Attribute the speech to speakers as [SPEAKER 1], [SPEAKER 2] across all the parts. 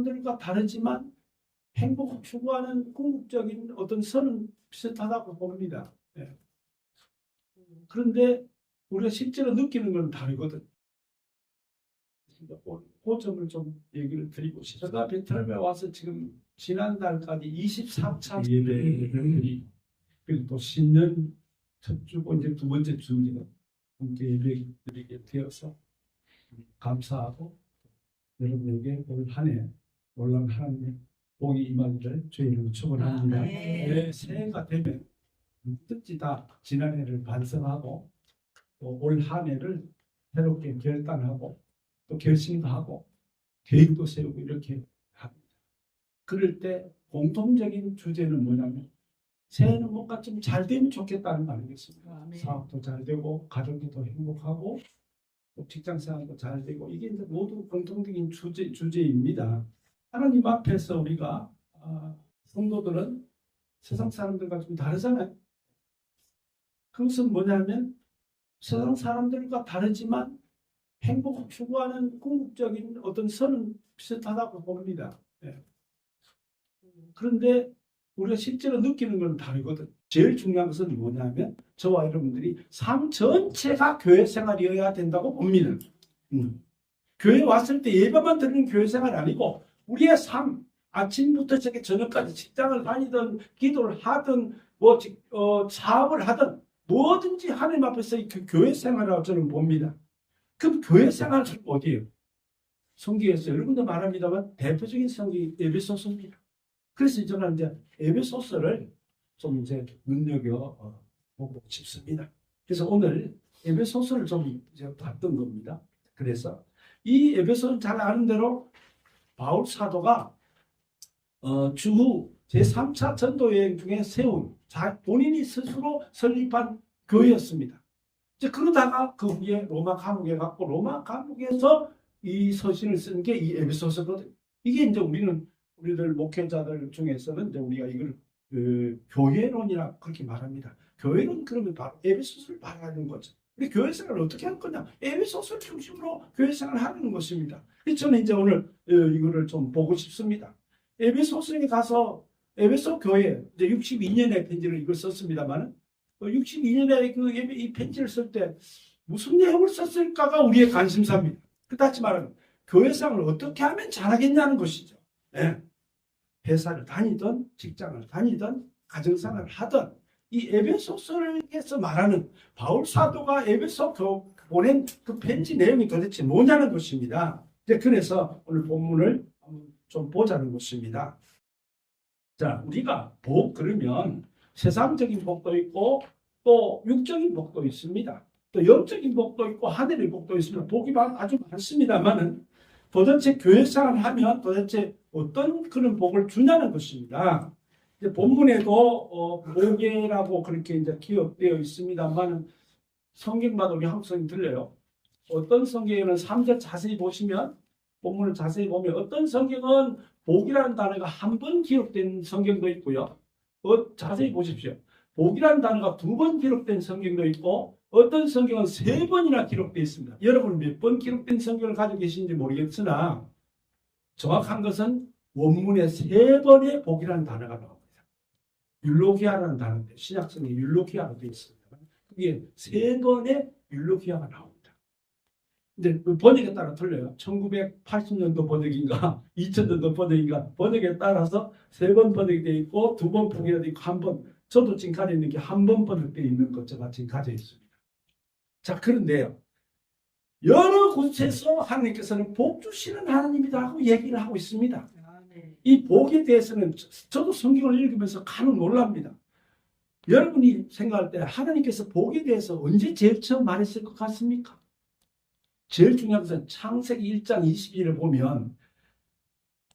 [SPEAKER 1] 사람들과 다르지만 행복을 추구하는 궁극적인 어떤 선은 비슷하다고 봅니다. 예. 그런데 우리가 실제로 느끼는 건 다르거든. 그 점을 좀 얘기를 드리고 싶어요. 제가 베트남에 와서 지금 지난달까지 24차 예배들이 그리고 또 신년 첫 주고 이제 두 번째 주니까 함께 예배 드리게 되어서 감사하고 여러분에게 올 한 해 놀라운 하나님의 복이 임하기를 주의 이름으로 축원합니다. 네. 새해가 되면 뜻지 다 지난 해를 반성하고 또 올 한 해를 새롭게 결단하고 또 결심도 하고 계획도 세우고 이렇게 합니다. 그럴 때 공통적인 주제는 뭐냐면 새해는 뭔가 좀 잘 되면 좋겠다는 거 아니겠습니까? 사업도 잘 되고 가족이 더 행복하고 또 직장 생활도 잘 되고 이게 이제 모두 공통적인 주제입니다. 하나님 앞에서 우리가 성도들은 세상 사람들과 좀 다르잖아요. 그것은 뭐냐면 세상 사람들과 다르지만 행복을 추구하는 궁극적인 어떤 선은 비슷하다고 봅니다. 네. 그런데 우리가 실제로 느끼는 건 다르거든. 제일 중요한 것은 뭐냐면 저와 여러분들이 삶 전체가 교회 생활이어야 된다고 봅니다. 교회 왔을 때 예배만 드리는 교회 생활이 아니고 우리의 삶, 아침부터 저녁까지 직장을 다니든 기도를 하든 사업을 하든 뭐든지 하나님 앞에서 그 교회 생활이라고 저는 봅니다. 그럼 교회 생활은 어디예요? 성경에서 여러분도 말합니다만 대표적인 성경이 에베소서입니다. 그래서 저는 이제 에베소서를 좀 이제 눈여겨 보고 싶습니다. 그래서 오늘 에베소서를 좀 이제 봤던 겁니다. 그래서 이 에베소는 잘 아는 대로 바울 사도가 주후 제3차 전도 여행 중에 세운 본인이 스스로 설립한 교회였습니다. 이제 그러다가 그 후에 로마 감옥에 갔고 로마 감옥에서 이 서신을 쓴 게 이 에베소서거든요. 이게 이제 우리들 목회자들 중에서는 이제 우리가 이걸 교회론이라 그렇게 말합니다. 교회론 그러면 바로 에베소서를 말하는 거죠. 우리 교회 생활을 어떻게 할 거냐? 에베소서를 중심으로 교회 생활을 하는 것입니다. 그래서 저는 이제 오늘 이거를 좀 보고 싶습니다. 에베소서에 가서 에베소 교회 이제 62년에 편지를 이걸 썼습니다만 62년에 이 편지를 쓸 때 무슨 내용을 썼을까가 우리의 관심사입니다. 그다지 말하면 교회 생활을 어떻게 하면 잘하겠냐는 것이죠. 네. 회사를 다니든 직장을 다니든 가정생활을 하든 이 에베소서에서 말하는 바울 사도가 에베소 보낸 그 편지 내용이 도대체 뭐냐는 것입니다. 그래서 오늘 본문을 좀 보자는 것입니다. 자, 우리가 복 그러면 세상적인 복도 있고 또 육적인 복도 있습니다. 또 영적인 복도 있고 하늘의 복도 있습니다. 복이 아주 많습니다만은 도대체 교회생활을 하면 도대체 어떤 그런 복을 주냐는 것입니다. 이제 본문에도 복이라고 그렇게 이제 기억되어 있습니다만 성경마다 우리 한국 성경 들려요. 어떤 성경에는 3절 자세히 보시면 본문을 자세히 보면 어떤 성경은 복이라는 단어가 한 번 기록된 성경도 있고요. 자세히 보십시오. 복이라는 단어가 2번 기록된 성경도 있고 어떤 성경은 3번이나 기록되어 있습니다. 여러분 몇 번 기록된 성경을 가지고 계신지 모르겠으나 정확한 것은 원문에 3번의 복이라는 단어가 나옵니다. 율로기아라는 단어인데 신약성에 율로기아로 되어 있습니다. 그게 3번의 율로기아가 나옵니다. 근데 그 번역에 따라 틀려요. 1980년도 번역인가 2000년도 번역인가 번역에 따라서 3번 번역이 되어 있고 2번 번역이 되어 있고 1번 저도 지금 가지고 있는 게 1번 번역되어 있는 것 제가 지금 가지고 있습니다. 자, 그런데요. 여러 곳에서 하나님께서는 복 주시는 하나님이라고 얘기를 하고 있습니다. 이 복에 대해서는 저도 성경을 읽으면서 간혹 놀랍니다. 여러분이 생각할 때 하나님께서 복에 대해서 언제 제일 처음 말했을 것 같습니까? 제일 중요한 것은 창세기 1장 22절을 보면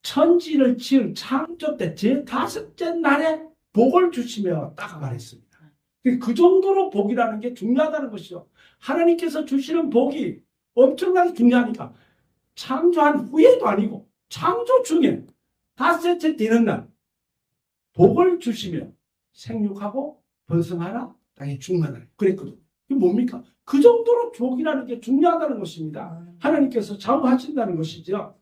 [SPEAKER 1] 천지를 지은 창조 때 제5째 날에 복을 주시며 딱 말했습니다. 그 정도로 복이라는 게 중요하다는 것이죠. 하나님께서 주시는 복이 엄청나게 중요하니까 창조한 후에도 아니고 창조 중에 5째 되는 날 복을 주시며 생육하고 번성하라 땅에 충만하라 그랬거든요. 이게 뭡니까? 그 정도로 복이라는 게 중요하다는 것입니다. 하나님께서 좌우하신다는 것이죠.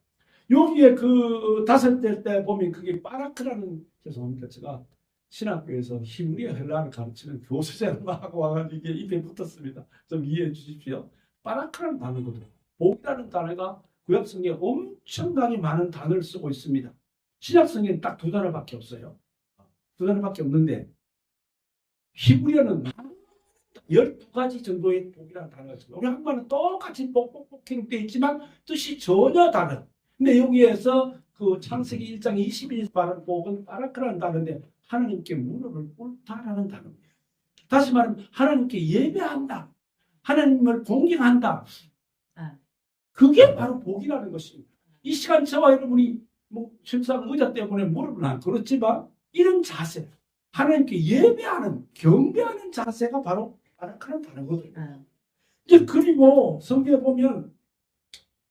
[SPEAKER 1] 여기에 그 다섯 때 보면 그게 바라크라는, 죄송합니다. 제가 신학교에서 히브리어 헬라어를 가르치는 교수생활 하고 와가지고 이게 입에 붙었습니다. 좀 이해해 주십시오. 바라크라는 단어거든요. 복이라는 단어가 구약 성경에 엄청나게 많은 단어를 쓰고 있습니다. 신약 성경에 딱 두 단어밖에 없어요. 두 단어밖에 없는데 히브리어는 12가지 정도의 복이라는 단어가 있습니다. 우리 한국말은 똑같이 복복복 기록되어 있지만 뜻이 전혀 다른. 근데 여기에서 그 창세기 1장 20일 말하는 복은 바라크라는 단어인데 하나님께 무릎을 꿇다라는 단어입니다. 다시 말하면 하나님께 예배한다. 하나님을 공경한다. 그게 바로 복이라는 것입니다. 이 시간 저와 여러분이 뭐 실상 의자 때문에 무릎을 안 꿇었지만 이런 자세, 하나님께 예배하는, 경배하는 자세가 바로 바라크라는 단어거든요. 이제 그리고 성경에 보면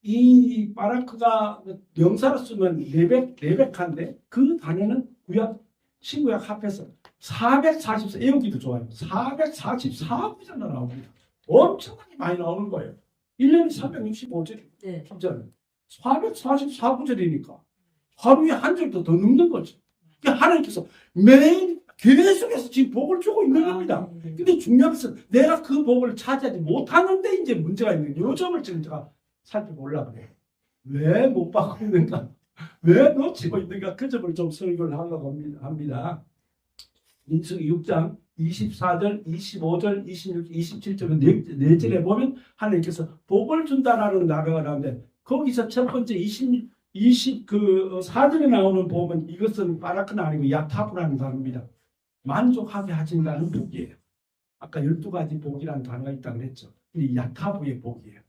[SPEAKER 1] 이 바라크가 명사로 쓰면 레베카인데 그 단어는 구약, 신구약 합해서 444, 애우기도 좋아요. 444구절로 나옵니다. 엄청나게 많이 나오는 거예요. 1년에 365절이.
[SPEAKER 2] 네.
[SPEAKER 1] 444구절이니까 하루에 한 절도 더 넘는 거죠. 그러니까 하나님께서 매일 계속해서 지금 복을 주고 있는 겁니다. 근데 중요한 것은 내가 그 복을 차지하지 못하는데 이제 문제가 있는 요 점을 지금 제가 살펴보려고 해요. 왜 못 받고 있는가? 왜 놓치고 있는가? 그 점을 좀 설교를 하려고 합니다. 민수기 6장 24절, 25절, 26, 27절 네 절에 보면 하나님께서 복을 준다라는 단어가 나오는데 거기서 첫 번째 4절에 나오는 복은 이것은 바라크는 아니고 야타브라는 단어입니다. 만족하게 하신다는 복이에요. 아까 12가지 복이라는 단어가 있다고 그랬죠. 이 야타브의 복이에요.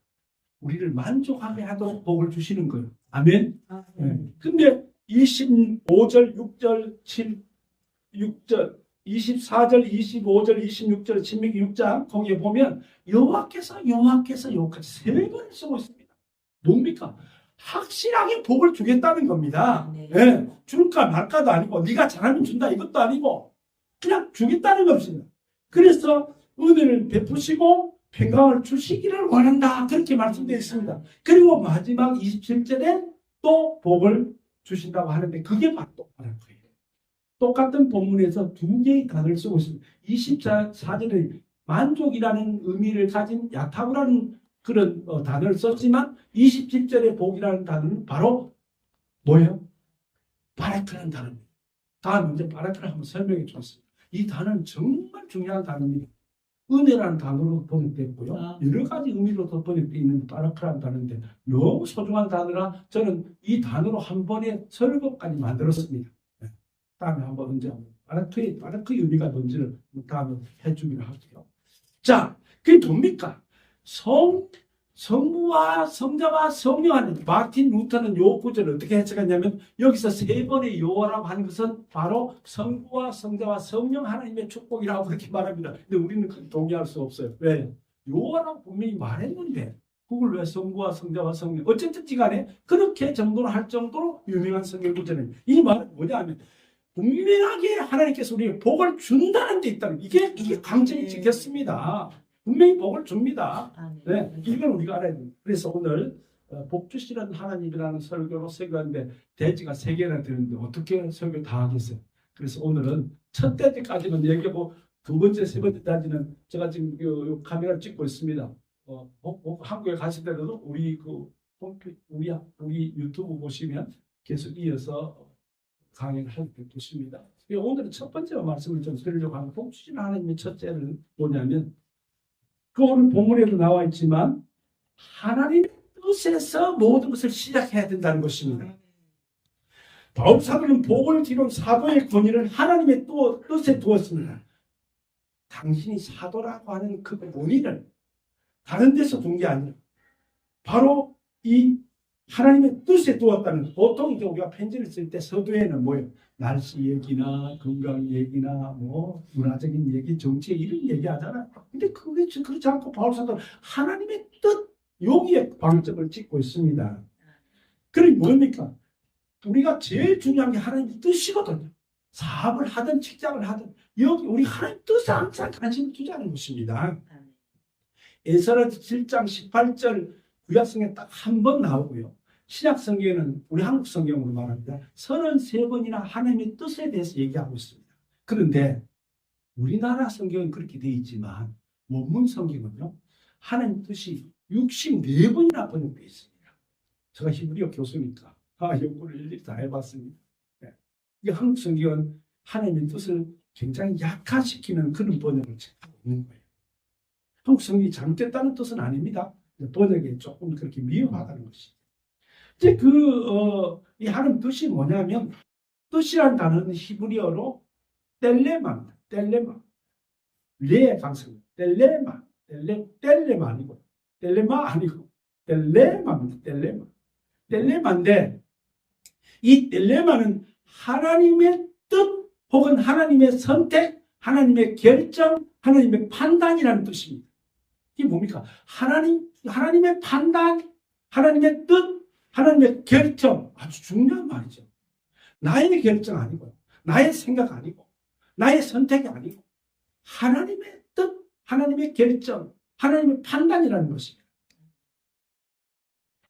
[SPEAKER 1] 우리를 만족하게 하도록 복을 주시는 거예요. 아멘. 네. 근데 25절, 6절, 6절, 24절, 25절, 26절, 신명기 6장 거기에 보면 여호와께서 여호와까지 세 번을 쓰고 있습니다. 뭡니까? 확실하게 복을 주겠다는 겁니다.
[SPEAKER 2] 네.
[SPEAKER 1] 네. 줄까 말까도 아니고 네가 잘하면 준다 이것도 아니고 그냥 주겠다는 것입니다. 그래서 은혜를 베푸시고 평강을 주시기를 원한다. 그렇게 말씀되어 있습니다. 그리고 마지막 27절에 또 복을 주신다고 하는데 그게 바로 똑바른 거예요. 똑같은 본문에서 두 개의 단어를 쓰고 있습니다. 24절에 만족이라는 의미를 가진 야타브라는 그런 단어를 썼지만 27절에 복이라는 단어는 바로 뭐예요? 바라크라는 단어입니다. 다음 이제 바라크를 한번 설명해 주었습니다. 이 단어는 정말 중요한 단어입니다. 은혜라는 단어로 번역됐고요. 여러 가지 의미로 번역되어 있는 바라크라는 단어인데 너무 소중한 단어라 저는 이 단어로 한 번에 설교까지 만들었습니다. 네. 다음에 한번 언제 바라크의 의미가 뭔지를 다음에 해주기로 할게요. 자, 그게 뭡니까? 성부와 성자와 성령 안에 마틴 루터는 요 구절을 어떻게 해석했냐면 여기서 세 번의 요라고 하는 것은 바로 성부와 성자와 성령 하나님의 축복이라고 그렇게 말합니다. 근데 우리는 그렇게 동의할 수 없어요. 왜? 요라고 분명히 말했는데 그걸 왜 성부와 성자와 성령 어쨌든지 간에 그렇게 정도로 할 정도로 유명한 성경 구절은 이 말은 뭐냐면 분명하게 하나님께서 우리에게 복을 준다는 데 있다는 이게 강점이 찍혔습니다. 분명히 복을 줍니다. 네, 이걸 우리가 알아야 됩니다. 그래서 오늘 복 주시는 하나님이라는 설교로 설교하는데 대지가 3개나 되는데 어떻게 설교 다 하겠어요? 그래서 오늘은 첫 대지까지는 얘기하고 두 번째, 세 번째까지는 제가 지금 요 카메라를 찍고 있습니다. 한국에 가실 때도 우리 우리 유튜브 보시면 계속 이어서 강의를 하게 될 것입니다. 오늘은 첫 번째 말씀을 좀 드리려고 하는 복 주시는 하나님의 첫째는 뭐냐면 그 오늘 본문에도 나와 있지만 하나님의 뜻에서 모든 것을 시작해야 된다는 것입니다. 바울 사도는 복을 뒤로 사도의 권위를 하나님의 뜻에 두었습니다. 당신이 사도라고 하는 그 권위를 다른 데서 둔 게 아니라 바로 이 하나님의 뜻에 두었다는 보통 이제 우리가 편지를 쓸 때 서두에는 뭐예요? 날씨 얘기나 건강 얘기나 뭐 문화적인 얘기, 정치 이런 얘기 하잖아요. 근데 그게 그렇지 않고 바울 사도는 하나님의 뜻 여기에 방점을 찍고 있습니다. 그러니 뭡니까? 우리가 제일 중요한 게 하나님의 뜻이거든요. 사업을 하든 직장을 하든 여기 우리 하나님 뜻에 항상 관심을 두자는 것입니다. 에스라 7장 18절 구약성에 딱 한 번 나오고요. 신약 성경에는 우리 한국 성경으로 말합니다. 33번이나 하나님의 뜻에 대해서 얘기하고 있습니다. 그런데 우리나라 성경은 그렇게 되어 있지만 원문 성경은요. 하나님 뜻이 64번이나 번역되어 있습니다. 제가 히브리어 교수니까 연구를 일일이 다 해봤습니다. 네. 이 한국 성경은 하나님의 뜻을 굉장히 약화시키는 그런 번역을 하고 있는 거예요. 한국 성경이 잘못됐다는 뜻은 아닙니다. 번역에 조금 그렇게 미흡하다는 것이죠. 이제 이 하나님 뜻이 뭐냐면, 뜻이라는 단어는 히브리어로 텔레마입니다. 텔레마. 레의 강성. 텔레마. 텔레마 아니고, 텔레마 아니고, 텔레마입니다. 텔레마. 텔레마인데, 이 텔레마는 하나님의 뜻 혹은 하나님의 선택, 하나님의 결정, 하나님의 판단이라는 뜻입니다. 이게 뭡니까? 하나님의 판단, 하나님의 뜻, 하나님의 결정. 아주 중요한 말이죠. 나의 결정 아니고, 나의 생각 아니고, 나의 선택이 아니고, 하나님의 뜻, 하나님의 결정, 하나님의 판단이라는 것입니다.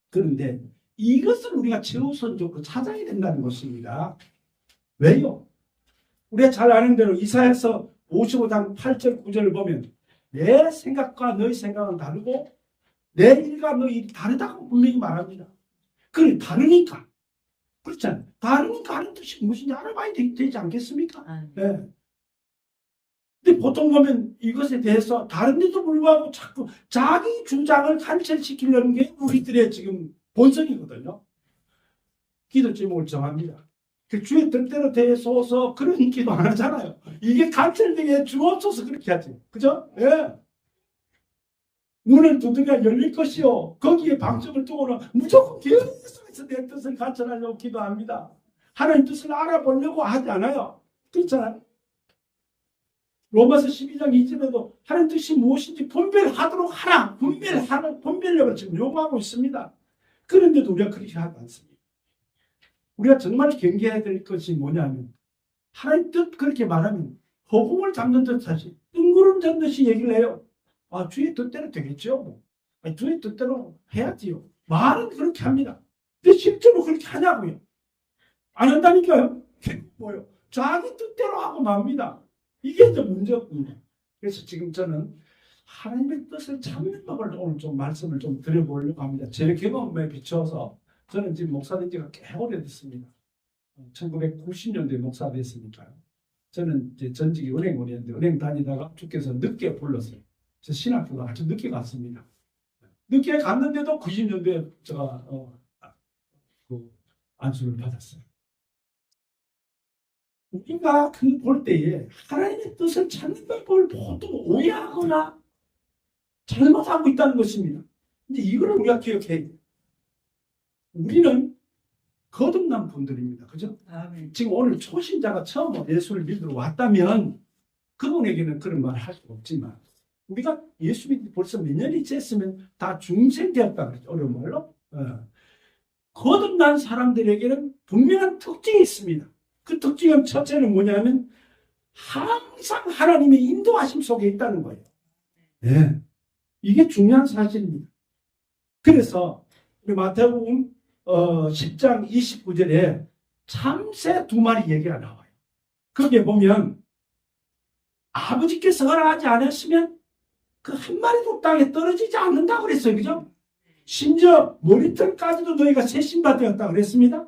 [SPEAKER 1] 그런데 이것을 우리가 최우선적으로 찾아야 된다는 것입니다. 왜요? 우리가 잘 아는 대로 이사야서 55장 8절 9절을 보면 내 생각과 너희 생각은 다르고 내 일과 너희 일이 다르다고 분명히 말합니다. 그래, 다르니까. 그렇잖아요. 다르니까 하는 뜻이 무엇인지 알아봐야 되지 않겠습니까? 네. 근데 보통 보면 이것에 대해서 다른데도 불구하고 자꾸 자기 주장을 관철시키려는 게 우리들의 지금 본성이거든요. 기도 제목을 정합니다. 그 주의 뜻대로 되소서 그런 기도 안 하잖아요. 이게 관철되게 주옵소서 그렇게 하지. 그죠? 예. 문을 두드려 열릴 것이요. 거기에 방점을 두고는 무조건 계속해서 내 뜻을 관철하려고 기도합니다. 하나님 뜻을 알아보려고 하지 않아요. 그렇잖아요. 로마서 12장 2절에도 하나님 뜻이 무엇인지 분별하도록 하라. 분별력을 지금 요구하고 있습니다. 그런데도 우리가 그렇게 하지 않습니다. 우리가 정말 경계해야 될 것이 뭐냐면 하나님 뜻 그렇게 말하면 허공을 잡는 듯하지 뜬구름 잡듯이 얘기를 해요. 아, 주의 뜻대로 되겠죠. 주의 뜻대로 해야지요. 말은 그렇게 합니다. 근데 실제로 그렇게 하냐고요. 안 한다니까요. 뭐요? 자기 뜻대로 하고 맙니다. 이게 이제 문제입니다. 그래서 지금 저는 하나님의 뜻을 찾는 법을 오늘 좀 말씀을 좀 드려보려고 합니다. 제 경험에 비춰서 저는 지금 목사된 지가 꽤 오래됐습니다. 1990년대에 목사 됐으니까요. 저는 이제 전직이 은행원이었는데 은행 다니다가 주께서 늦게 불렀어요. 저 신학교도 아주 늦게 갔습니다. 늦게 갔는데도 90년대에 제가 그 안수를 받았어요. 우리가 그 볼 때에 하나님의 뜻을 찾는 방법을 보통 오해하거나 잘못하고 있다는 것입니다. 근데 이거를 우리가 기억해야 돼요. 우리는 거듭난 분들입니다. 그죠? 아멘. 지금 오늘 초신자가 처음 예수를 믿으러 왔다면 그분에게는 그런 말을 할 수 없지만 우리가 예수 믿고 벌써 몇 년이 지났으면 다 중생되었다 그러죠. 어려운 말로. 거듭난 사람들에게는 분명한 특징이 있습니다. 그 특징은 첫째는 뭐냐면 항상 하나님의 인도하심 속에 있다는 거예요. 네. 이게 중요한 사실입니다. 그래서 우리 마태복음 10장 29절에 참새 2마리 얘기가 나와요. 거기에 보면 아버지께서 허락하지 않았으면 그 한 마리도 땅에 떨어지지 않는다고 그랬어요. 그죠? 심지어 머리털까지도 너희가 세신바 되었다고 그랬습니다.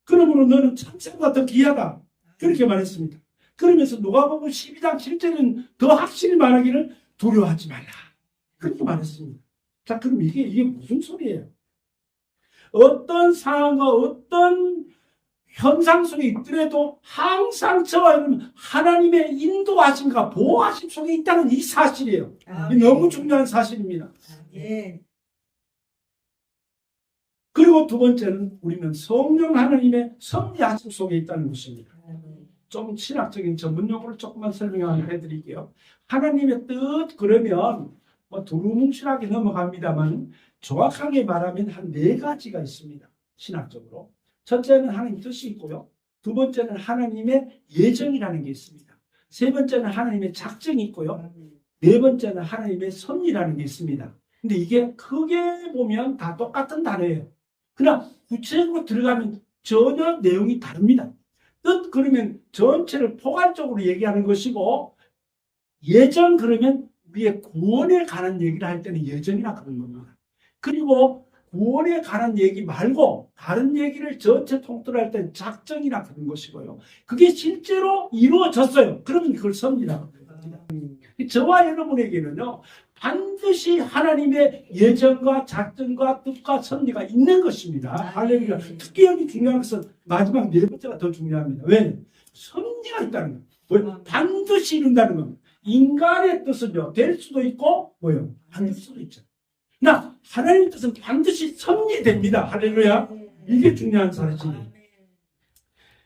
[SPEAKER 1] 그러므로 너는 참새보다 더 귀하다. 그렇게 말했습니다. 그러면서 누가복음 12장 7절은 더 확실히 말하기를 두려워하지 말라. 그렇게 말했습니다. 자, 그럼 이게 무슨 소리예요? 어떤 상황과 어떤 현상 속에 있더라도 항상 저와 여러분 하나님의 인도하심과 보호하심 속에 있다는 이 사실이에요. 이게 너무 중요한 사실입니다. 그리고 두 번째는 우리는 성령 하나님의 섭리하심 속에 있다는 것입니다. 좀 신학적인 전문 용어를 조금만 설명해 드릴게요. 하나님의 뜻 그러면 두루뭉실하게 넘어갑니다만 정확하게 말하면 한 4가지가 있습니다. 신학적으로. 첫째는 하나님 뜻이 있고요. 두 번째는 하나님의 예정이라는 게 있습니다. 세 번째는 하나님의 작정이 있고요. 네 번째는 하나님의 섭리라는 게 있습니다. 근데 이게 크게 보면 다 똑같은 단어예요. 그러나 구체적으로 들어가면 전혀 내용이 다릅니다. 뜻 그러면 전체를 포괄적으로 얘기하는 것이고, 예전 그러면 우리의 구원에 관한 얘기를 할 때는 예전이라 그런 겁니다. 그리고 구원에 관한 얘기 말고 다른 얘기를 전체 통틀어 할 때는 작정이라 그런 것이고요. 그게 실제로 이루어졌어요. 그러면 그걸 섭리라고 합니다. 저와 여러분에게는요, 반드시 하나님의 예정과 작정과 뜻과 섭리가 있는 것입니다. 할렐루야. 특히 여기 중요한 것은 마지막 네 번째가 더 중요합니다. 왜? 섭리가 있다는 거예요. 반드시 이룬다는 겁니다. 인간의 뜻은요, 될 수도 있고, 뭐요? 안 될 수도 있죠. 나 하나님의 뜻은 반드시 섭리됩니다. 할렐루야. 이게 중요한 사실이에요.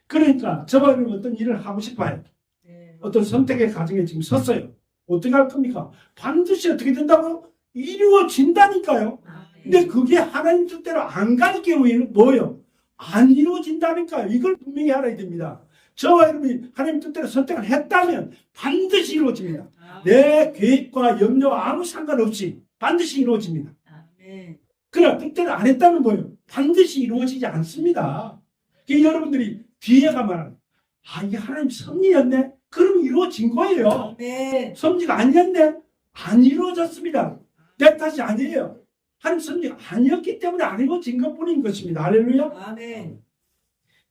[SPEAKER 1] 그러니까 저와 여러분 어떤 일을 하고 싶어요. 어떤 선택의 과정에 지금 섰어요. 어떻게 할 겁니까? 반드시 어떻게 된다고요? 이루어진다니까요. 근데 그게 하나님 뜻대로 안 갈 경우에는 뭐예요? 안 이루어진다니까요. 이걸 분명히 알아야 됩니다. 저와 여러분이 하나님 뜻대로 선택을 했다면 반드시 이루어집니다. 내 계획과 염려와 아무 상관없이 반드시 이루어집니다. 그러나 뜻대로 안 했다면 뭐예요? 반드시 이루어지지 않습니다. 그러니까 여러분들이 뒤에 가면 이게 하나님 섭리였네? 그럼 이루어진 거예요. 섭리가 아니었네? 안 이루어졌습니다. 내 탓이 아니에요. 하나님 섭리가 아니었기 때문에 안 이루어진 것뿐인 것입니다. 할렐루야.
[SPEAKER 2] 아멘.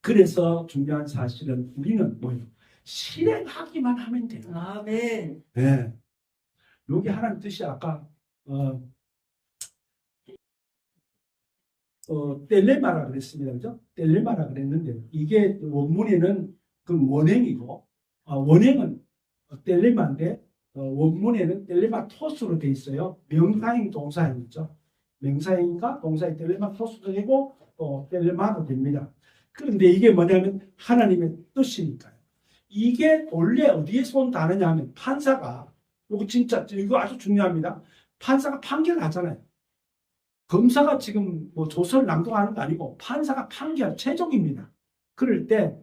[SPEAKER 1] 그래서 중요한 사실은 우리는 뭐예요? 실행하기만 하면 돼요.
[SPEAKER 2] 아멘.
[SPEAKER 1] 네. 여기 하나님 뜻이 아까 텔레마라 그랬습니다. 그죠? 텔레마라 그랬는데 이게 원문에는 그 원행이고 원행은 텔레마인데 원문에는 텔레마 토스로 돼 있어요. 명사행 동사행이죠. 명사행과 동사의 텔레마 토스도 되고 또 텔레마도 됩니다. 그런데 이게 뭐냐면 하나님의 뜻이니까요. 이게 원래 어디에서 온 단어냐 하면 판사가 이거 아주 중요합니다. 판사가 판결을 하잖아요. 검사가 지금 뭐 조서를 낭독하는 거 아니고 판사가 판결 최종입니다. 그럴 때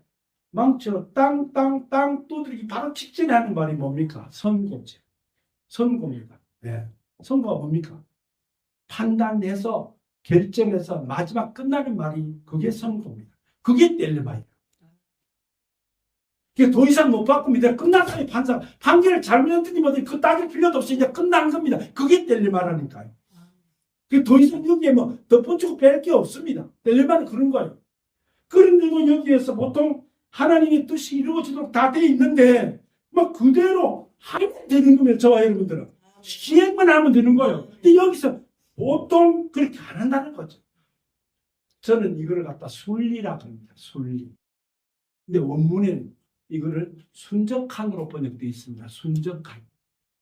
[SPEAKER 1] 망치로 땅땅땅 두드리기 바로 직전에 하는 말이 뭡니까? 선고죠. 선고입니다. 네. 선고가 뭡니까? 판단해서 결정해서 마지막 끝나는 말이 그게 선고입니다. 그게 텔레마예요. 그게 더 이상 못 바꿉니다. 끝났어요. 판사 판결을 잘못했더니 뭐든 그 따질 필요도 없이 이제 끝난 겁니다. 그게 텔레마라니까요. 더 이상 여기에 뭐 덧붙이고 뺄 게 없습니다. 텔레마는 그런 거예요. 그런데도 여기에서 보통 하나님의 뜻이 이루어지도록 다 돼 있는데 막 그대로 하면 되는 거면 저와 여러분들은 시행만 하면 되는 거예요. 근데 여기서 보통 그렇게 안 한다는 거죠. 저는 이거를 갖다 순리라고 합니다. 순리. 근데 원문에는 이거를 순적함으로 번역되어 있습니다. 순적함.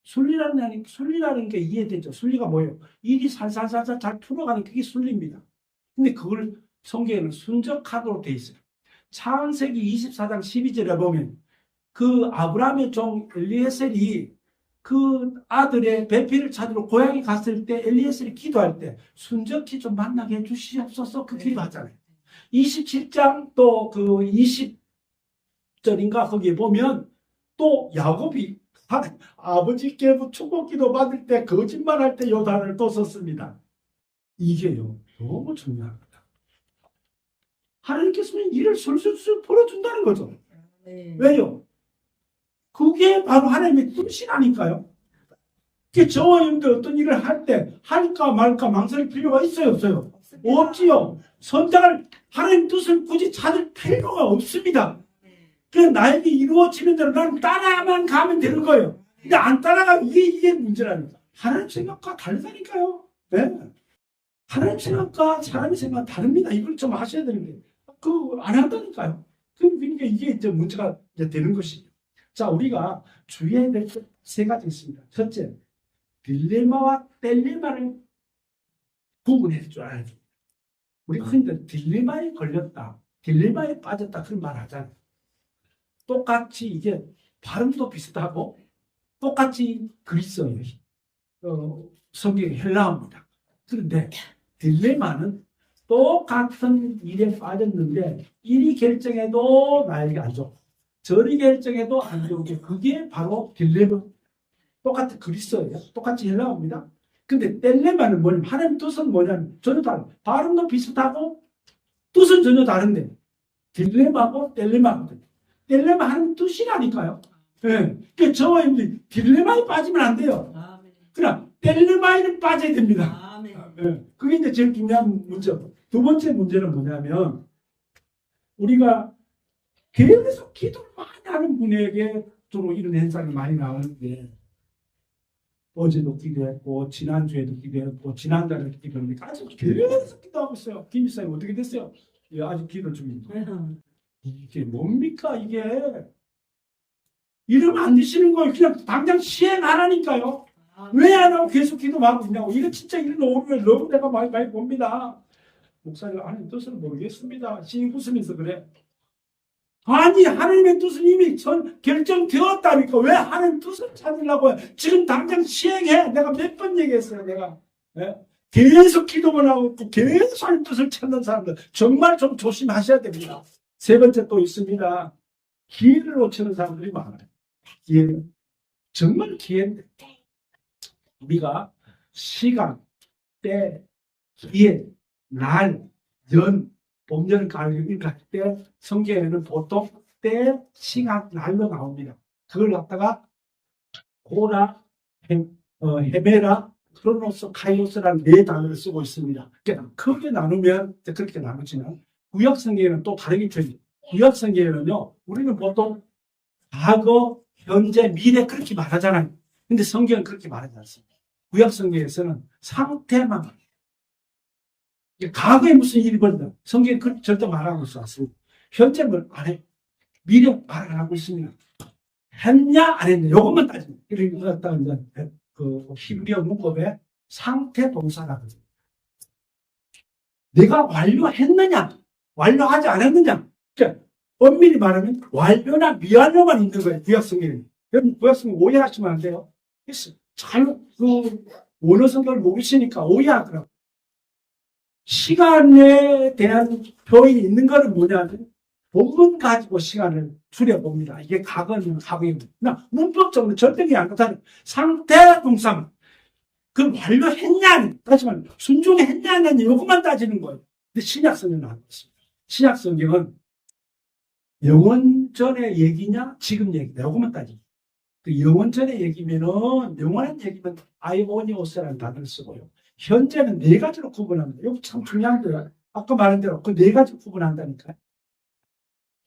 [SPEAKER 1] 순리라는 게 이해되죠. 순리가 뭐예요? 일이 살살살살 잘 풀어가는 그게 순리입니다. 근데 그걸 성경에는 순적함으로 되어 있어요. 창세기 24장 12절에 보면 그 아브라함의 종 엘리에셀이 그 아들의 배필을 찾으러 고향에 갔을 때 엘리에셀이 기도할 때 순적히 좀 만나게 해주시옵소서 그 기도하잖아요. 27장 또 그 20절인가 거기에 보면 또 야곱이 아버지께 축복기도 받을 때 거짓말할 때 요 단어를 또 썼습니다. 이게요 너무 중요합니다. 하나님께서는 일을 술술술 풀어준다는 거죠. 왜요? 그게 바로 하나님의 뜻이라니까요. 저와 여러분들 어떤 일을 할 때 할까 말까 망설일 필요가 있어요 없어요? 없지요. 선택을 하나님 뜻을 굳이 찾을 필요가 없습니다. 그냥 나에게 이루어지는 대로 나는 따라만 가면 되는 거예요. 근데 안 따라가면 이게 문제라니까. 하나님 생각과 다르다니까요. 네? 하나님 생각과 사람의 생각은 다릅니다. 이걸 좀 아셔야 되는데 안 한다니까요. 그러니까 이게 이제 문제가 이제 되는 것이죠. 자, 우리가 주의해야 될 것 세 가지 있습니다. 첫째, 딜레마와 텔레마를 구분해 줄 알아야 됩니다. 우리 흔히들 딜레마에 걸렸다, 딜레마에 빠졌다 그런 말 하잖아요. 똑같이 이게 발음도 비슷하고 똑같이 그리스어예요. 성경이 헬라어입니다. 그런데 딜레마는 똑같은 일에 빠졌는데 이리 결정해도 나에게 안 좋고 저리 결정해도 안 좋게 그게 바로 딜레마. 똑같은 그리스어예요. 똑같이 헬라어입니다. 근데 텔레마는 뭐냐면 하나님 뜻은 뭐냐면 전혀 다른 발음도 비슷하고 뜻은 전혀 다른데 딜레마고 텔레마거든요. 텔레마 하는 뜻이라니까요. 예. 그러니까 저와 여러분들이 딜레마에 빠지면 안 돼요. 그러나 텔레마에는 빠져야 됩니다. 예. 그게 이제 제일 중요한 문제고. 두 번째 문제는 뭐냐면 우리가 계속 기도를 많이 하는 분에게 주로 이런 현상이 많이 나오는데 어제도 기도했고 지난주에도 기도했고 지난달에도 기도했는데 아직 계속 기도하고 있어요. 김 목사님 어떻게 됐어요? 예, 아직 기도 중입니다. 이게 뭡니까 이게? 이러면 안 되시는 거예요. 그냥 당장 시행하라니까요. 왜 안 하고 계속 기도하고 있냐고. 이거 진짜 이런 오류를 너무 내가 많이 봅니다. 목사님 하나님 뜻을 모르겠습니다. 씩 웃으면서 그래. 아니 하나님의 뜻은 이미 결정되었다니까 왜 하나님 뜻을 찾으려고 해. 지금 당장 시행해. 내가 몇 번 얘기했어요. 내가 예? 계속 기도만 하고 계속 하나님 뜻을 찾는 사람들 정말 좀 조심하셔야 됩니다. 세 번째 또 있습니다. 기회를 놓치는 사람들이 많아요. 기회는 정말 기회인데 우리가 시간, 때, 기회, 날, 연, 봄, 여름, 가을, 갈 때 성경에는 보통 때, 시간, 날로 나옵니다. 그걸 갖다가 고라, 헤메라, 크로노스, 카이로스라는 네 단어를 쓰고 있습니다. 그러니까 크게 나누면 그렇게 나누지만 구약 성경에는 또 다르게 표현해요. 구약 성경에는요, 우리는 보통 과거, 현재, 미래 그렇게 말하잖아요. 근데 성경은 그렇게 말하지 않습니다. 구약 성경에서는 상태만 말해요. 과거에 무슨 일이 벌어졌다. 성경은 그렇게 절대 말하고 있지 않습니다. 현재 뭘 안 해요. 미래 말을 하고 있습니다. 했냐, 안 했냐, 이것만 따집니다. 그러니까 이제 그 히브리어 문법에 상태 동사라거든요. 내가 완료했느냐, 완료하지 않았느냐. 그러니까 엄밀히 말하면 완료나 미완료만 있는 거예요. 구약 성경은. 여러분 구약 성경 오해하시면 안 돼요. 잘 원어 성경을 모르시니까 오해하더라고요. 시간에 대한 표현이 있는 거는 뭐냐면 본문 가지고 시간을 줄여봅니다. 이게 과거는 과거입니다. 문법적으로 절대 안 그렇다는 상태 동사 그 완료했냐 다시 말해 순종했냐 안 했냐 이것만 따지는 거예요. 근데 신약 성경은 안 그렇습니다. 신약 성경은 영원 전의 얘기냐 지금 얘기냐 이것만 따집니다. 그 영원 전의 얘기면은 영원한 얘기면 아이오니오스라는 단어를 쓰고요. 현재는 네 가지로 구분합니다. 이거 참 중요한 거예요. 아까 말한 대로 그 네 가지로 구분한다니까요.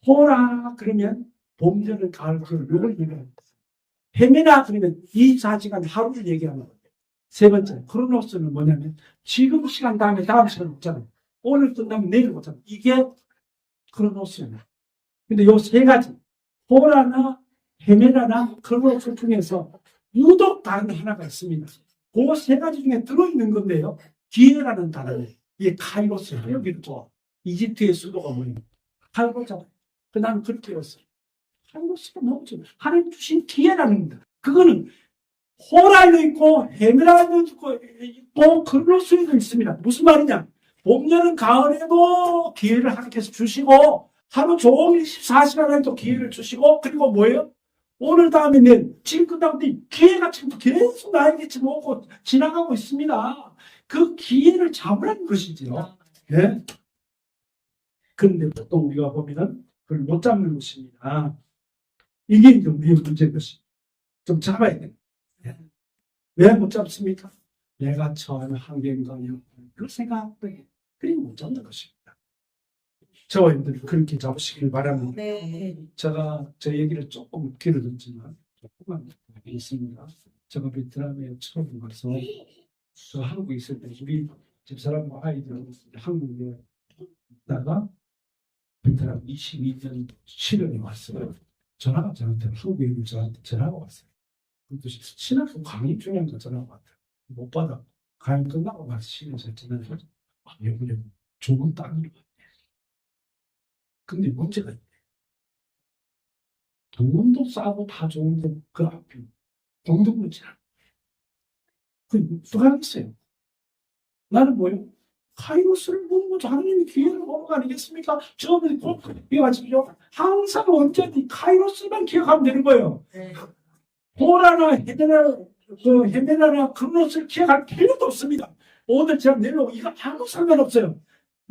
[SPEAKER 1] 호라 그러면 봄, 여름, 가을, 겨울 이걸 얘기합니다. 헤매나 그러면 24시간 하루를 얘기하는 거예요. 세 번째 크로노스는 뭐냐면 지금 시간 다음에 다음 시간 없잖아요. 오늘 끝나면 내일 오잖아요. 이게 크로노스예요. 근데 요 세 가지 호라나 헤메라나 크로노스 중에서 유독 다른 하나가 있습니다. 그 세 가지 중에 들어있는 건데요. 기회라는 단어예요. 이게 카이로스예요. 여기도 또 이집트의 수도가 뭐예요? 카이로잖아요. 그 나는 그렇게 했어요. 카이로스가 뭐죠? 하나님 주신 기회라는 겁니다. 그거는 호라에도 있고 헤메라에도 있고 크로노스에도 있습니다. 무슨 말이냐? 봄, 여름, 가을에도 기회를 하나님께서 주시고 하루 종일 24시간에도 기회를 주시고 그리고 뭐예요? 오늘 다음에 내일 지금 끝나고 기회가 지금 계속 나에게 지금 오고 지나가고 있습니다. 그 기회를 잡으라는 것이지요. 예? 그런데 보통 우리가 보면은 그걸 못 잡는 것입니다. 이게 이제 우리의 문제인 것입니다. 좀 잡아야 돼요. 예? 왜 못 잡습니까? 내가 처한 환경과요. 그 생각에 그리 못 잡는 것입니다. 저와 여러분들이 그렇게 잡으시길 바랍니다.
[SPEAKER 2] 네.
[SPEAKER 1] 제가 제 얘기를 조금 길어졌지만 조금만 있습니다. 제가 베트남에 처음 가서 저 한국에 있을 때 우리 집사람과 아이들 한국에 있다가 베트남 22년 7월에 왔어요. 전화가 저한테 한국에 있는 저한테 전화가 왔어요. 그것도 신학교 강의 중이니까 전화가 왔어요. 못 받아. 강의 끝나고 가서 시내에서 전화를 해서 여기 좋은 땅으로 근데 문제가 있네. 돈도 싸고 다 좋은데 그 앞에 공동문제라. 그 누가 하겠어요? 나는 뭐요? 카이로스를 보는 거죠. 하나님이 기회를 보는 거 아니겠습니까? 저는 꼭 기억하십시오. 항상 언제든지 카이로스만 기억하면 되는 거예요.
[SPEAKER 2] 네.
[SPEAKER 1] 호라나 헤메나나 크로노스를 기억할 필요도 없습니다. 오늘 제가 내려오고 이거 아무 상관없어요.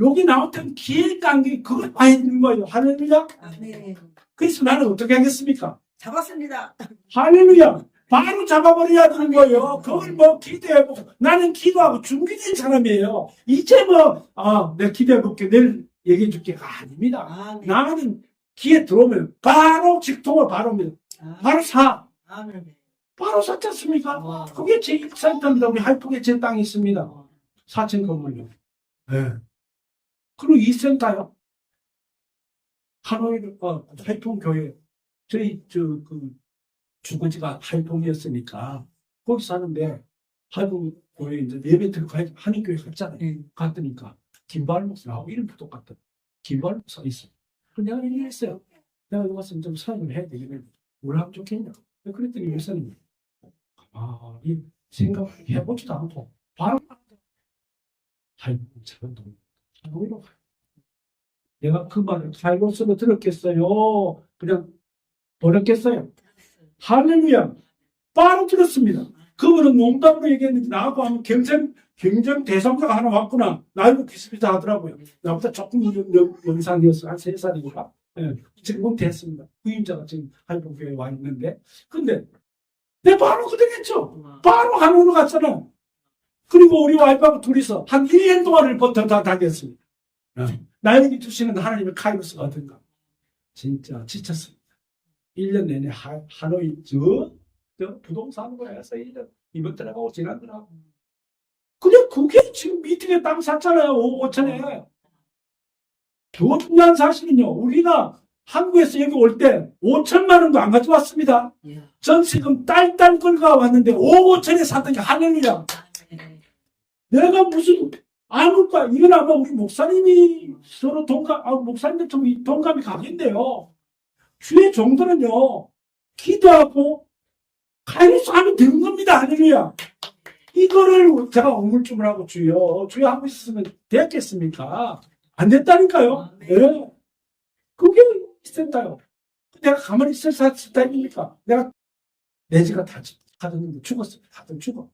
[SPEAKER 1] 여기 나왔던 기획관계 그걸 봐야 되는 거예요. 할렐루야.
[SPEAKER 2] 네.
[SPEAKER 1] 그래서 나는 어떻게 하겠습니까?
[SPEAKER 2] 잡았습니다.
[SPEAKER 1] 할렐루야. 바로 잡아버려야 되는 거예요. 그걸 뭐 기대해보고. 나는 기도하고 준비된 사람이에요. 이제 뭐, 내가 기대해볼게. 내일 얘기해줄게가 아닙니다.
[SPEAKER 2] 아, 네.
[SPEAKER 1] 나는 기회 들어오면 바로 직통을 바로 합니다. 바로 사.
[SPEAKER 2] 아, 네.
[SPEAKER 1] 바로 샀지 않습니까?
[SPEAKER 2] 와.
[SPEAKER 1] 그게 제 1센터입니다. 우리 할풍에 제 땅이 있습니다. 4층 건물요. 네. 그리고 2센터요. 하노이, 할풍교회. 저희, 주거지가 할풍이었으니까, 거기 사는데, 할풍교회 이제 예배 드리고 하는 교회 갔잖아요. 갔더니까, 김발 목사하고 이름도 똑같다. 김발 목사 있어요. 그래서 내가 얘기했어요. 내가 여기 와서 좀 사역을 해야 되겠는데, 뭘 하면 좋겠냐. 그랬더니 목사님이, 이 생각 해보지도 않고, 바로, 할풍 작은 돈, 하노이로 가요. 내가 그 말을 칼로스로 들었겠어요? 그냥 버렸겠어요? 할렐루야. 바로 들었습니다. 그분은 농담으로 얘기했는데 나하고 하면 경쟁 대상자가 하나 왔구나. 나이도 비슷비슷 하더라고요. 나보다 조금 영상이었어. 한 3살이니까. 예, 지금 됐습니다. 부임자가 지금 할복교회에 와 있는데. 근데 내 바로 그대겠죠. 바로 한우로 갔잖아. 그리고 우리 와이프하고 둘이서 한 1년 동안을 버텨 다 다녔습니다. 나에게 주시는 하나님의 카이로스가 어떤가. 진짜 지쳤습니다. 1년 내내 하노이 부동산으로 해서 1년 이번 달하고 지난 달하고. 근데 그게 지금 미팅에 땅 샀잖아요. 5억 5천에. 더 중요한 사실은요. 우리가 한국에서 여기 올 때 5천만 원도 안 가져왔습니다. 전세금 딸딸 끌고 왔는데 5억 5천에 샀던 게 할렐루야. 내가 무슨 아무까 이건 아마 우리 목사님이 서로 목사님들 좀 동감이 가겠네요. 주의 정도는요, 기도하고 카이로스 하면 되는 겁니다. 할렐루야. 이거를 제가 엉물쭈물 하고 주여 하고 있었으면 됐겠습니까? 안 됐다니까요. 네. 그게 있었다요. 내가 가만히 있을 스타일입니까? 내가 내 집가 다 가졌는데 죽었어요. 다들 죽어.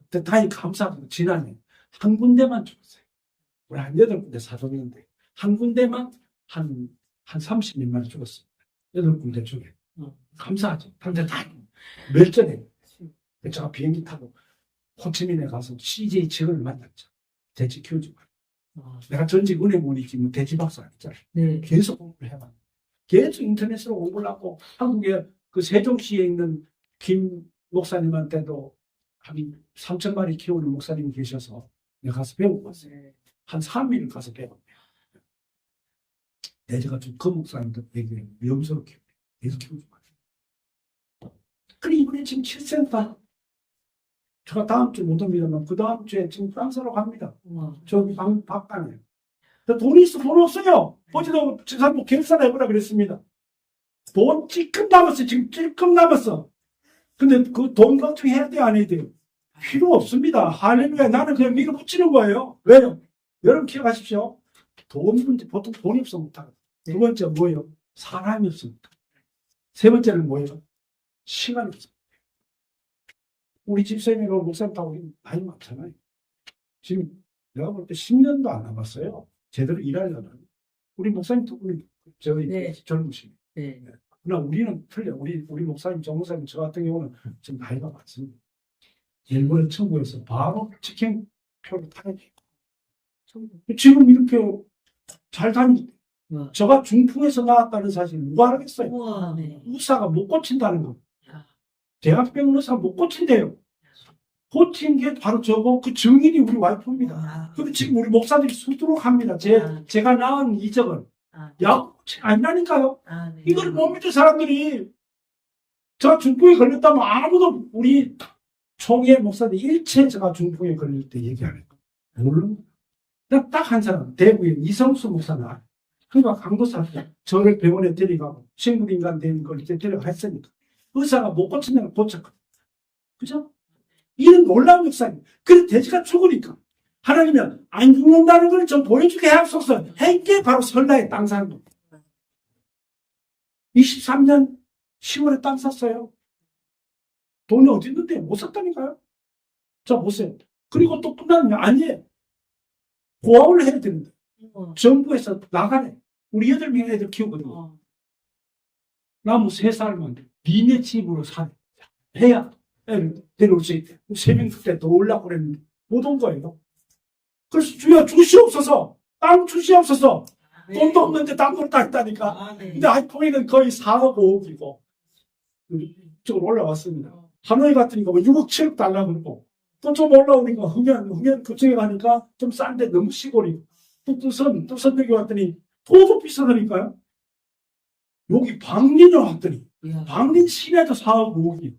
[SPEAKER 1] 근데 다행히 감사하고 지난해 한 군데만 죽었어요. 우리 한 8군데 사줬는데 한 군데만 한 30명만 죽었어요. 8군데 중에. 감사하죠. 당장 다 멸전해. 제가 비행기 타고 호치민에 가서 CJ 직원을 만났죠. 돼지 키우지 말고. 내가 전직 은행원이지 뭐 돼지 박사 아니잖아요. 네. 계속 공부를 해봤는데 계속 인터넷으로 공부를 하고 한국에 그 세종시에 있는 김 목사님한테도 한 3,000마리 키우는 목사님이 계셔서 내가 가서 배우고 왔어요. 한 3일 가서 배웠네요. 내가 좀 그 목사님도 되게 위험스럽게 키우네. 계속 키우지 마세요. 그래, 이번에 지금 7센터. 제가 다음 주에 못 옵니다만, 그 다음 주에 지금 프랑스로 갑니다. 저기 박간에. 돈이 있어, 돈 없어요. 보지도 지금 뭐 결산해보라 그랬습니다. 돈 찔끔 남았어. 지금 찔끔 남았어. 근데 그 돈 걱정해야 돼요, 안 해야 돼요? 필요 없습니다. 할렐루야. 나는 그냥 밀어붙이는 거예요. 왜요? 여러분 기억하십시오. 돈 문제, 보통 돈이 없어 못하거든요. 두 번째 뭐예요? 사람이 없습니다. 세 번째는 뭐예요? 시간이 없습니다. 우리 집사님이고 목사님하고 나이 많잖아요. 지금 내가 볼 때 10년도 안 남았어요. 제대로 일하려면. 우리 목사님 두 분이 저희 젊으시네. 네. 그러나 우리는 틀려. 우리 목사님, 정 목사님, 저 같은 경우는 지금 나이가 많습니다. 일본의 청구에서 바로 직행표를 타야 돼요. 지금 이렇게 잘 다니는데. 저가 중풍에서 나왔다는 사실 누가 알겠어요? 의사가 못 고친다는 거. 대학병원 의사가 못 고친대요. 고친 게 바로 저거, 그 증인이 우리 와이프입니다. 그리고 지금 우리 목사들이 수두룩 합니다. 제가 낳은 이적을. 약고치 아니라니까요. 이걸 못 믿는 사람들이 제가 중풍에 걸렸다면 아무도 우리 총회 목사들 일체 제가 중풍에 걸릴 때 얘기 안 해요. 모릅니다. 딱 한 사람, 대구에 이성수 목사는 알아요. 그러니까 강도사한테 저를 병원에 데려가고 식물인간 된 걸 데려갔으니까 의사가 못 고친다는 걸 고쳤거든요. 그죠? 이런 놀라운 역사입니다. 그래서 돼지가 죽으니까 하나님은 안 죽는다는 걸 좀 보여주게 하옵소서. 한 게 바로 설라의 땅 사는 겁니다. 23년 10월에 땅 샀어요. 돈이 어디 있는데 못 샀다니까요. 자 보세요. 그리고 또 끝나면 아니에요. 고아원을 해야 되는데 정부에서 나가래. 우리 8명 애들 키우거든요.
[SPEAKER 2] 어.
[SPEAKER 1] 나무 3살만 니네 집으로 사래. 해야 애를 데려올 수 있대. 3명 그때 더 올라고 그랬는데 못 온 거예요. 그래서 주여 주시옵소서. 땅 주시옵소서. 돈도 없는데 땅으로 따겠다니까. 근데 아이폰에는 거의 4억 5억이고 이쪽으로 올라왔습니다. 하노이 같으니까 뭐 6억 7억 달라고 그러고 또 좀 올라오니까 흥현 그쪽에 가니까 좀 싼데 너무 시골이고 또 뚜선역에 왔더니 도도 비싸다니까요. 여기 방린에 왔더니 방린 시내도 4억 5억이.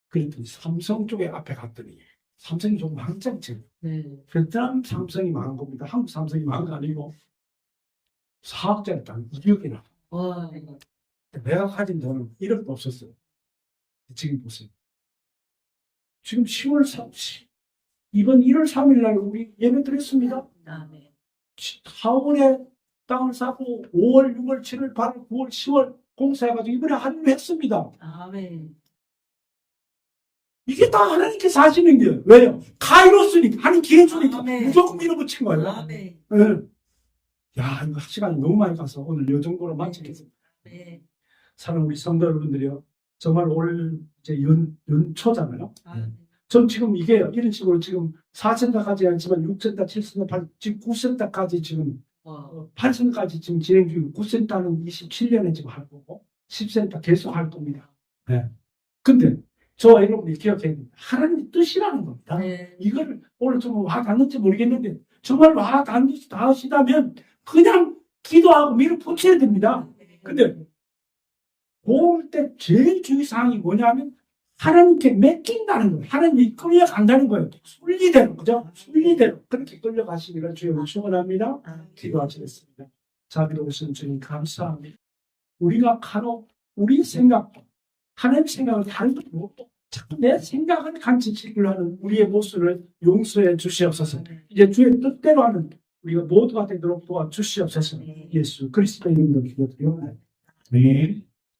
[SPEAKER 1] 그랬더니 삼성 쪽에 앞에 갔더니 삼성이 좀 망장지. 베트남 삼성이 망한 겁니다. 한국 삼성이 망한 거 아니고 4억짜리 땅 2억이나. 내가 가진 돈은 1억도 없었어요. 지금 보세요. 지금 10월 30일, 이번 1월 3일 날 우리 예배 드렸습니다. 4월에 땅을 사고 5월, 6월, 7월, 8월, 9월, 10월 공사해가지고 이번에 한류했습니다. 이게 다 하나님께 사시는 거예요. 왜요? 카이로스니까, 하나님 기회 주니까 무조건 밀어붙인 거예요. 네. 야, 이거 시간이 너무 많이 가서 오늘 이 정도로 마치겠습니다. 사랑하는 우리 성도 여러분들이요. 정말 올 이제 연초잖아요. 전 지금 이게 이런 식으로 지금 4센터까지 아니지만 6센터, 7센터, 8, 지금 9센터까지 지금 8센터까지 지금 진행 중이고 9센터는 27년에 지금 할 거고 10센터 계속 할 겁니다. 네. 근데 저와 여러분이 기억해야 됩니다. 하나님의 뜻이라는 겁니다. 이걸 오늘 좀 와 닿는지 모르겠는데 정말 와 닿으시다면 그냥 기도하고 밀어붙여야 됩니다. 근데 그럴 때 제일 주의사항이 뭐냐면 하나님께 맡긴다는 거예요. 하나님이 끌려간다는 거예요. 순리대로, 그죠? 순리대로 그렇게 끌려가시기를 주님을 축원합니다. 기도하시겠습니다. 자비로우신 주님 감사합니다. 우리가 간혹 우리 생각도 하나님 생각을 다른 것도 못고 자꾸 내 생각을 간직시키려 하는 우리의 모습을 용서해 주시옵소서. 이제 주의 뜻대로 하는 우리가 모두가 되도록 도와주시옵소서. 예수 그리스도의 이름으로 기도드려요. 네.